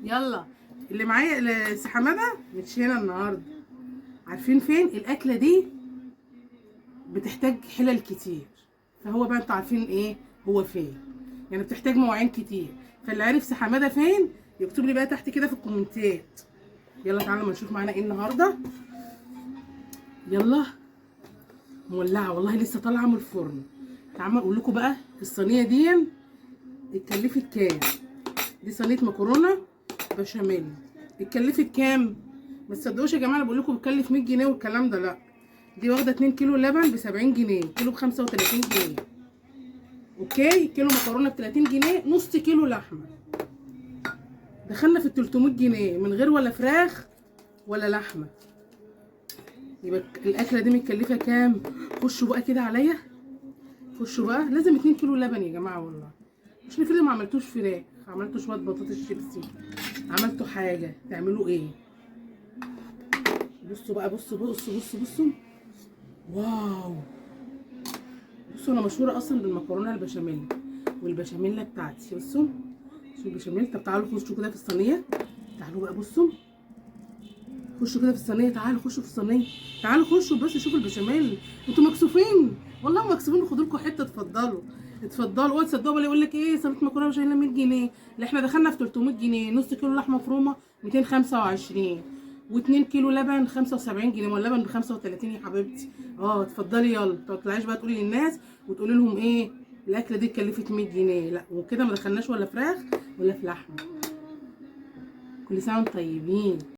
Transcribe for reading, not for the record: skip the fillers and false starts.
يلا اللي معايا سي حماده مش هنا النهارده. عارفين فين الاكله دي؟ بتحتاج حلل كتير، فهو بقى انتوا عارفين ايه هو فين، يعني بتحتاج مواعين كتير. فاللي عارف سي حماده فين يكتب لي بقى تحت كده في الكومنتات. يلا تعالوا ما نشوف معانا ايه النهارده. يلا مولعه والله، لسه طالعه من الفرن. تعالوا اقول لكم بقى الصينيه دي اتكلفت كام. دي صينيه مكرونه بشاميل، اتكلفت كام؟ ما تصدقوش يا جماعه، انا بقول لكم بتكلف 100 جنيه والكلام ده، لا. دي واخده 2 كيلو لبن ب 70 جنيه، كيلو ب 35 جنيه. اوكي، كيلو مكرونه ب 30 جنيه، نص كيلو لحمه. دخلنا في ال 300 جنيه من غير ولا فراخ ولا لحمه. يبقى الاكله دي متكلفه كام؟ خشوا بقى كده عليا، خشوا بقى. لازم 2 كيلو لبن يا جماعه والله. مش نفرض ما عملتوش فراخ، عملتوا شويه بطاطس شيبسي، عملتوا حاجه، تعملوا ايه؟ بصوا بقى، بصوا. واو، بصوا انا مشهوره اصلا بالمكرونه البشاميل والبشاميله بتاعتي. بصوا شوفوا البشاميل. طب تعالوا خشوا كده في الصينيه، تعالوا بقى بصوا، خشوا كده في الصينيه، تعالوا خشوا في الصينيه، تعالوا خشوا بس شوفوا البشاميل. انتوا مكسوفين والله، مكسوفين. خدوا لكم حته، اتفضلوا اتفضلوا. اوعوا تصدقوا بقى يقول لك ايه صينيه مكرونه بشاميل 100 جنيه. لا احنا دخلنا في 300 جنيه. نص كيلو لحمه مفرومه 225، و2 كيلو لبن 75 جنيه، واللبن ب 35 يا حبيبتي. اه اتفضلي يلا. ما تطلعيش بقى تقولي للناس وتقولي لهم ايه الاكله دي اتكلفت 100 جنيه، لا. وكده ما دخلناش ولا فراخ ولا في لحمه. كل سنه وانتم طيبين.